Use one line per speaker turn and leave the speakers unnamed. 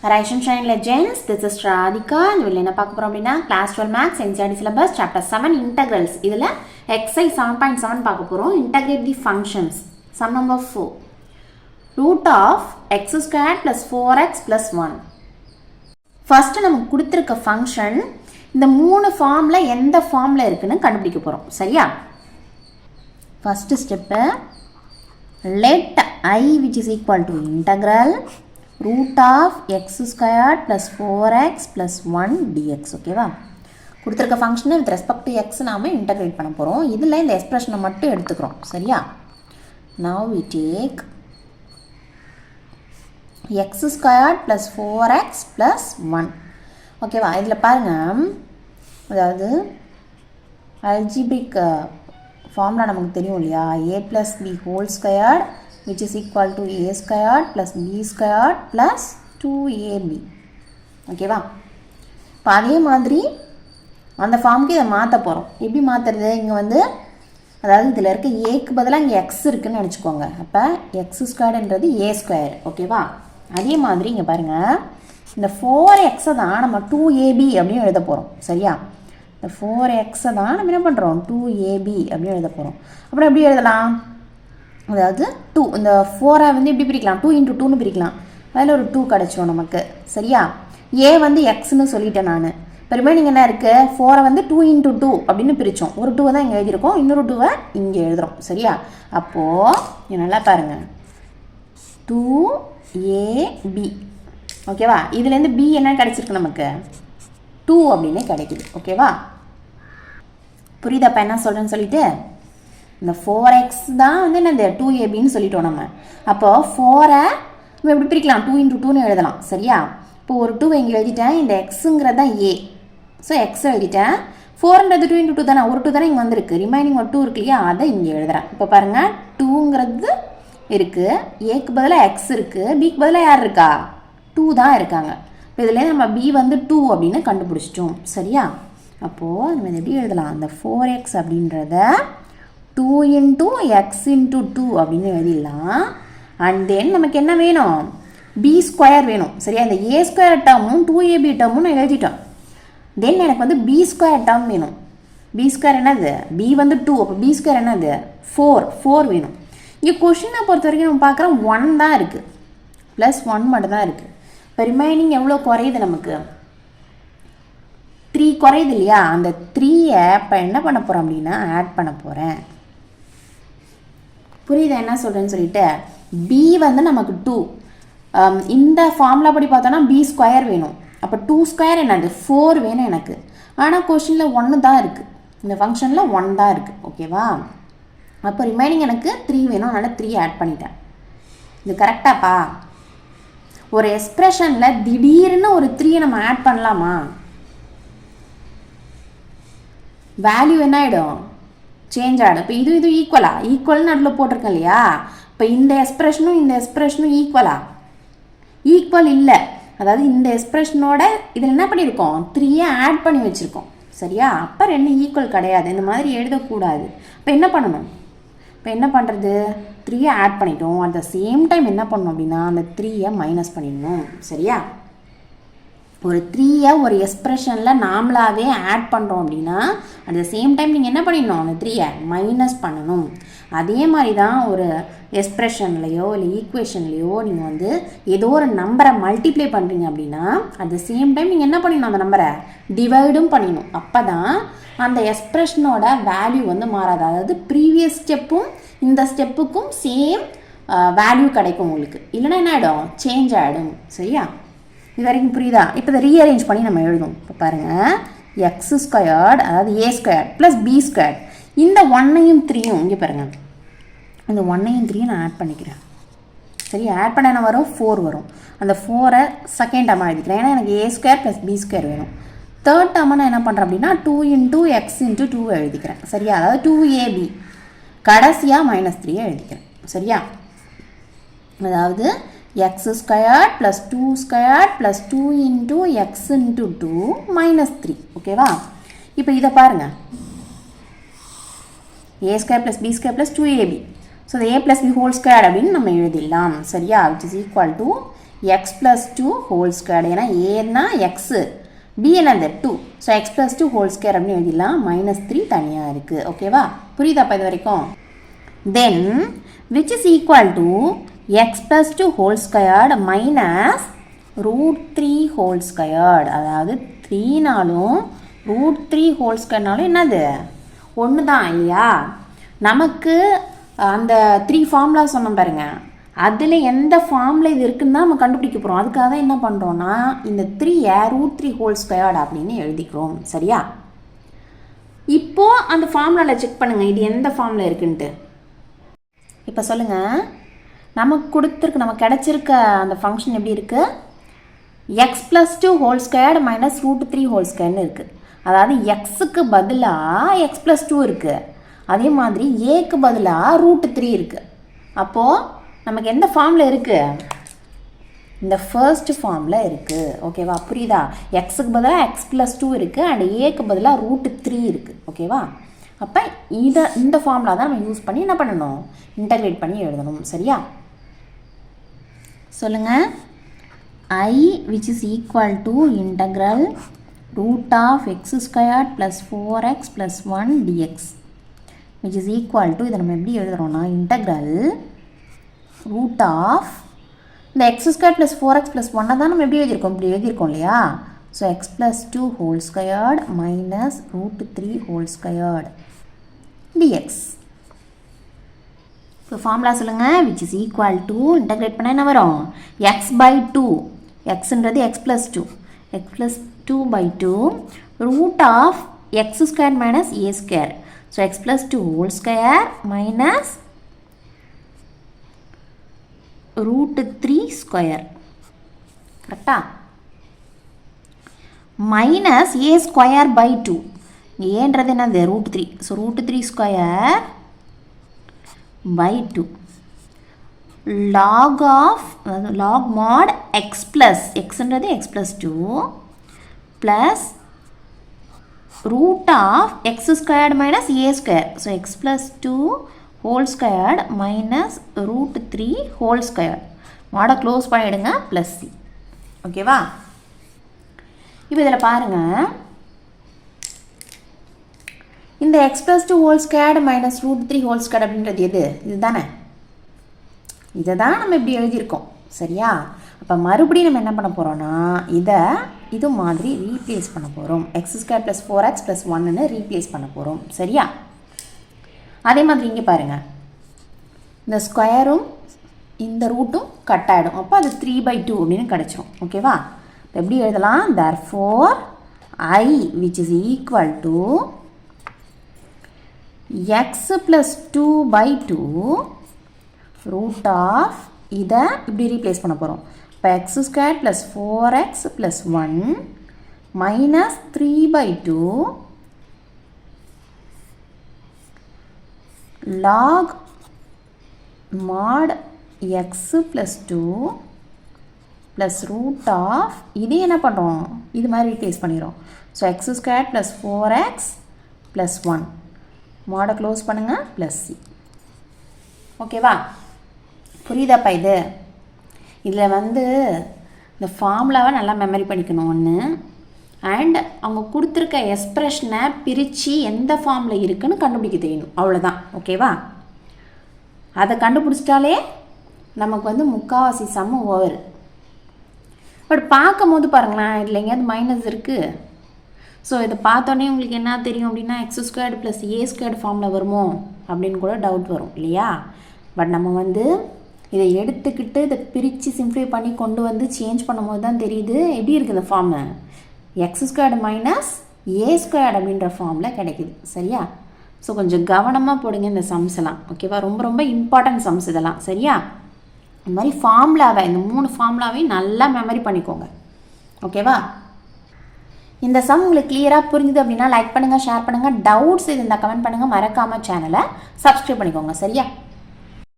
Rise and Shine Legends, this is Radhika. இந்த வீடியோல என்ன பார்க்க போறோம் அப்படினா class 12 maths NCERT syllabus chapter 7 integrals. இதுல exercise 7.7 பார்க்க போறோம். Integrate the functions. Sum number 4. Root of x squared plus 4x plus 1. First நமக்கு கொடுத்திருக்க function இந்த மூணு ஃபார்ம்ல எந்த ஃபார்ம்ல இருக்குன்னு கண்டுபிடிக்க போறோம். சரியா? First step, let I which is equal to integral root of x squared plus 4x plus 1 dx. ஓகேவா? கொடுத்திருக்க ஃபங்க்ஷனை with respect to x நாம இன்டகிரேட் பண்ண போறோம். இதுல இந்த எக்ஸ்பிரஷனை மட்டும் எடுத்துக்கிறோம். சரியா? Now we take x squared plus 4x plus 1. ஓகேவா? இதுல பாருங்க, அதாவது algebraic ஃபார்முலா நமக்கு தெரியும் இல்லையா? a plus b whole squared which is equal to a squared plus b squared plus 2ab. ஓகேவா? இப்போ அதே மாதிரி அந்த ஃபார்முக்கு இதை மாற்ற போகிறோம். எப்படி மாற்றுறது? இங்கே வந்து அதாவது இதில் இருக்க ஏக்கு பதிலாக இங்கே எக்ஸ் இருக்குதுன்னு நினச்சிக்கோங்க. அப்போ எக்ஸ் ஸ்கொயர்ன்றது ஏ ஸ்கொயர். ஓகேவா? அதே மாதிரி இங்கே பாருங்கள், இந்த 4xை தான் நம்ம 2ab அப்படின்னு எழுத போகிறோம். சரியா? இந்த 4xை தான் நம்ம என்ன பண்ணுறோம்? 2ab அப்படின்னு எழுத போகிறோம். அப்புறம் எப்படி எழுதலாம்? அதாவது 2 இந்த 4ஐ வந்து எப்படி பிரிக்கலாம்? 2 into 2ன்னு பிரிக்கலாம். அதில் ஒரு 2 கிடச்சிரும் நமக்கு. சரியா? ஏ வந்து எக்ஸ்ன்னு சொல்லிட்டேன் நான். இப்போ ரிமைனிங் என்ன இருக்குது? 4ஐ வந்து 2 into 2 அப்படின்னு பிரித்தோம். ஒரு 2வை தான் இங்கே எழுதியிருக்கோம், இன்னொரு 2வை இங்கே எழுதுகிறோம். சரியா? அப்போது நல்லா பாருங்கள், 2ab. ஓகேவா? இதுலேருந்து b என்ன கிடச்சிருக்கு நமக்கு? 2 அப்படின்னு கிடைக்குது. ஓகேவா? புரியுதாப்பா என்ன சொல்கிறேன்னு சொல்லிட்டு? இந்த 4x தான் வந்து என்னது 2abன்னு சொல்லிட்டோம் நம்ம. அப்போ 4ஐ நம்ம எப்படி பிரிக்கலாம்? 2 into 2ன்னு எழுதலாம். சரியா? இப்போ ஒரு 2 இங்கே எழுதிட்டேன். இந்த எக்ஸுங்கிறது தான் ஏ. ஸோ எக்ஸ் எழுதிட்டேன். 4ன்றது 2 into 2 தானே, ஒரு 2 தானே இங்கே வந்திருக்கு. ரிமைனிங் ஒரு 2 இருக்கு இல்லையா? அதை இங்கே எழுதுறேன். இப்போ பாருங்கள், 2ங்கிறது இருக்குது, ஏக்கு பதிலாக எக்ஸ் இருக்குது, பிக்கு பதிலாக யார் இருக்கா? 2 தான் இருக்காங்க. இப்போ இதுலேயே நம்ம b வந்து 2 அப்படின்னு கண்டுபிடிச்சிட்டோம். சரியா? அப்போது நம்ம இதை எப்படி எழுதலாம்? அந்த 4x அப்படின்றத 2 into x into 2 அப்படின்னு எழுதிடலாம். அண்ட் தென் நமக்கு என்ன வேணும்? b ஸ்கொயர் வேணும். சரியா? இந்த a ஸ்கொயர் டேர்மும் 2ab டேர்மும் நான் எழுதிட்டேன். தென் எனக்கு வந்து b ஸ்கொயர் டேர்ம் வேணும். b ஸ்கொயர் என்னது? b வந்து 2, அப்போ b ஸ்கொயர் என்னது? 4 வேணும். இங்கே கொஷினை பொறுத்த வரைக்கும் நம்ம பார்க்குறோம் 1 தான் இருக்குது, ப்ளஸ் 1 மட்டும் தான் இருக்குது. இப்போ ரிமைனிங் எவ்வளோ குறையுது நமக்கு? 3 குறையுது இல்லையா? அந்த 3ஐ இப்போ என்ன பண்ண போகிறோம் அப்படின்னா ஆட் பண்ண போகிறேன். புரியுதா என்ன சொல்கிறேன்னு சொல்லிட்டு? b வந்து நமக்கு 2, இந்த ஃபார்முலா படி பார்த்தோன்னா b ஸ்கொயர் வேணும். அப்போ 2 ஸ்கொயர் என்னது? 4 வேணும் எனக்கு. ஆனால் கொஷினில் 1 தான் இருக்குது, இந்த ஃபங்க்ஷனில் 1 தான் இருக்குது. ஓகேவா? அப்போ ரிமைனிங் எனக்கு 3 வேணும், அதனால் 3 ஆட் பண்ணிட்டேன். இது கரெக்டாப்பா? ஒரு எக்ஸ்பிரஷனில் திடீர்னு ஒரு 3 நம்ம ஆட் பண்ணலாமா? வேல்யூ என்ன ஆகிடும்? சேஞ்ச் ஆகிடும். இப்போ இது ஈக்குவலா? ஈக்குவல்னு அதில் போட்டிருக்கேன் இல்லையா? இப்போ இந்த எக்ஸ்பிரஷனும் ஈக்குவலா? ஈக்குவல் இல்லை. அதாவது இந்த எக்ஸ்பிரஷனோட இதில் என்ன பண்ணியிருக்கோம்? 3ஐ ஆட் பண்ணி வச்சுருக்கோம். சரியா? அப்போ 2 ஈக்குவல் கிடையாது, இந்த மாதிரி எழுதக்கூடாது. இப்போ என்ன பண்ணணும்? இப்போ என்ன பண்ணுறது? 3ஐ ஆட் பண்ணிட்டோம். அட் த சேம் டைம் என்ன பண்ணணும் அப்படின்னா அந்த 3ஐ மைனஸ் பண்ணிடணும். சரியா? ஒரு 3ஐ ஒரு எக்ஸ்பிரஷனில் நாமளாகவே ஆட் பண்ணுறோம் அப்படின்னா அட் த சேம் டைம் நீங்கள் என்ன பண்ணிடணும்? அந்த 3ஐ மைனஸ் பண்ணணும். அதே மாதிரி தான் ஒரு எக்ஸ்பிரஷன்லையோ இல்லை ஈக்குவேஷன்லையோ நீங்கள் வந்து ஏதோ ஒரு நம்பரை மல்டிப்ளை பண்ணுறீங்க அப்படின்னா அட் த சேம் டைம் நீங்கள் என்ன பண்ணிடணும்? அந்த நம்பரை டிவைடும் பண்ணிடணும். அப்போ தான் அந்த எக்ஸ்பிரஷனோட வேல்யூ வந்து மாறாது. அதாவது ப்ரீவியஸ் ஸ்டெப்பும் இந்த ஸ்டெப்புக்கும் சேம் வேல்யூ கிடைக்கும் உங்களுக்கு. இல்லைன்னா என்ன ஆகிடும்? சேஞ்ச் ஆகிடும். சரியா? இது வரைக்கும் புரியுதா? இப்போ இதை ரீஅரேஞ்ச் பண்ணி நம்ம எழுதும். இப்போ பாருங்கள், எக்ஸ் ஸ்கொயர்டு அதாவது ஏ ஸ்கொயர்ட் ப்ளஸ் பி ஸ்கொயர்ட், இந்த 1ஐயும் 3யும் இங்கே பாருங்கள், இந்த 1ஐயும் 3யும் நான் ஆட் பண்ணிக்கிறேன். சரி, ஆட் பண்ண என்ன வரும்? 4 வரும். அந்த 4ஐ செகண்ட் டேர்மாக எழுதிக்கிறேன், ஏன்னா எனக்கு ஏ ஸ்கொயர் ப்ளஸ் பி ஸ்கொயர் வேணும். தேர்ட் டேர்மை நான் என்ன பண்ணுறேன் அப்படின்னா 2 into x into 2 எழுதிக்கிறேன். சரியா? அதாவது 2ab கடைசியாக -3 எழுதிக்கிறேன். சரியா? அதாவது x squared plus 2 squared plus 2 into x into 2 minus 3. ஓகேவா? இப்போ இதை பாருங்கள், a square plus b square plus 2ab. So a plus b whole squared அப்படின்னு நம்ம எழுதிடலாம். சரியா? which is equal to x plus two whole squared. ஏன்னா ஏன்னா எக்ஸு, பி என்னது 2. So x plus two whole square அப்படின்னு எழுதிடலாம். -3 தனியாக இருக்குது. ஓகேவா, புரியுதாப்பா இது வரைக்கும்? Then which is equal to x plus two whole squared minus √3 whole squared. அதாவது 3நாலும் √3 ஹோல் ஸ்கொயர்னாலும் என்னது ஒன்று தான் இல்லையா? நமக்கு அந்த 3 ஃபார்முலா சொன்னோம் பாருங்க, அதில் எந்த ஃபார்மில் இது இருக்குன்னு தான் நம்ம கண்டுபிடிக்க போகிறோம். அதுக்காக தான் என்ன பண்ணுறோன்னா இந்த 3 √3 ஹோல் ஸ்கொயர்டு அப்படின்னு எழுதிக்கிறோம். சரியா, இப்போது அந்த ஃபார்முலாவில் செக் பண்ணுங்கள் இது எந்த ஃபார்மில் இருக்குன்ட்டு. இப்போ சொல்லுங்கள், நமக்கு கொடுத்துருக்கு, நமக்கு கிடச்சிருக்க அந்த ஃபங்க்ஷன் எப்படி இருக்குது? X plus two whole squared minus √3 whole ஸ்கொயர்னு இருக்குது. அதாவது எக்ஸுக்கு பதிலாக எக்ஸ் ப்ளஸ் டூ இருக்குது, அதே மாதிரி ஏக்கு பதிலாக √3 இருக்குது. அப்போது நமக்கு எந்த ஃபார்மில் இருக்குது? இந்த ஃபர்ஸ்ட் ஃபார்மில் இருக்குது. ஓகேவா, புரியுதா? எக்ஸுக்கு பதிலாக எக்ஸ் ப்ளஸ் டூ இருக்குது அண்ட் ஏக்கு பதிலாக √3 இருக்குது. ஓகேவா, அப்போ இந்த ஃபார்முலா தான் நம்ம யூஸ் பண்ணி என்ன பண்ணணும்? இன்டகிரேட் பண்ணி எழுதணும். சரியா, சொல்லுங்கள். I which is equal to integral √(x squared plus 4x plus 1 dx) which is equal to, இதை நம்ம எப்படி எழுதுறோம்னா integral √ இந்த x squared plus 4x plus 1 தான் நம்ம எப்படி எழுதியிருக்கோம்? இப்படி எழுதியிருக்கோம் இல்லையா? So x plus 2 whole squared minus √3 whole squared dx. இப்போ ஃபார்முலா சொல்லுங்கள். which is equal to integrate பண்ணால் என்ன வரும்? x by 2, xன்றது x plus 2, x plus 2 by 2 √(x squared minus a squared). So x plus 2 whole square minus √3 square. கரெக்டா? Minus a square by 2. ஏன்றது என்னது? √3. So √3 square by 2 log mod x plus xன்றது x plus 2 plus √(x squared minus a square). So x plus 2 whole squared minus √3 whole squared. மாடை close பண்ணிவிடுங்க plus c. ஓகேவா, இப்போ இதில் பாருங்கள், இந்த x plus 2 whole squared minus √3 whole squared அப்படின்றது எது? இது தானே, இதை தான் நம்ம இப்படி எழுதியிருக்கோம். சரியா, அப்போ மறுபடியும் நம்ம என்ன பண்ண போகிறோன்னா இது மாதிரி ரீப்ளேஸ் பண்ண போகிறோம். x squared plus 4x plus 1ன்னு ரீப்ளேஸ் பண்ண போகிறோம். சரியா, அதே மாதிரி இங்கே பாருங்கள், இந்த ஸ்கொயரும் இந்த ரூட்டும் கட் ஆகிடும். அப்போ அது 3/2 அப்படின்னு கிடச்சிரும். ஓகேவா, இப்போ எப்படி எழுதலாம்? therefore I which is equal to x plus 2/2 √ இதை இப்படி ரீப்ளேஸ் பண்ண போகிறோம். இப்போ x squared plus 4x plus 1 minus 3/2 log mod x plus 2 plus √ இதே என்ன பண்ணுறோம்? இது மாதிரி ரீப்ளேஸ் பண்ணிடுறோம். So x squared plus 4x plus 1 மாடை க்ளோஸ் பண்ணுங்கள் ப்ளஸ் c. ஓகேவா, புரியுதாப்பா? இதில் இந்த ஃபார்முலாவை நல்லா மெமரி பண்ணிக்கணும் ஒன்று. அண்ட் அவங்க கொடுத்துருக்க எக்ஸ்ப்ரெஷனை பிரித்து எந்த ஃபார்மில் இருக்குன்னு கண்டுபிடிக்க தெரியணும். அவ்வளோதான். ஓகேவா, அதை கண்டுபிடிச்சிட்டாலே நமக்கு முக்கால்வாசி சம்மு ஓவர். பட் பார்க்கும் போது பாருங்களேன், இதில் எங்கேயாவது மைனஸ் இருக்குது. ஸோ இதை பார்த்தோன்னே உங்களுக்கு என்ன தெரியும் அப்படின்னா x squared plus a squared ஃபார்மில் வருமோ அப்படின்னு கூட டவுட் வரும் இல்லையா? பட் நம்ம இதை எடுத்துக்கிட்டு இதை பிரித்து சிம்ப்ளிஃபை பண்ணி கொண்டு சேஞ்ச் பண்ணும்போது தான் தெரியுது எப்படி இருக்குது இந்த form. x squared minus a squared அப்படின்ற ஃபார்மில் கிடைக்குது. சரியா, ஸோ கொஞ்சம் கவனமாக போடுங்க இந்த சம்ஸ் எல்லாம். ஓகேவா, ரொம்ப ரொம்ப இம்பார்ட்டன்ட் சம்ஸ் இதெல்லாம். சரியா, இந்த மாதிரி ஃபார்முலாவை, இந்த 3 ஃபார்முலாவையும் நல்லா மெமரி பண்ணிக்கோங்க. ஓகேவா, இந்த சம் உங்களுக்கு கிளியராக புரிஞ்சுது அப்படின்னா லைக் பண்ணுங்கள், ஷேர் பண்ணுங்கள். டவுட்ஸ் இருந்தால் கமெண்ட் பண்ணுங்கள். மறக்காமல் சேனலை சப்ஸ்கிரைப் பண்ணிக்கோங்க. சரியா?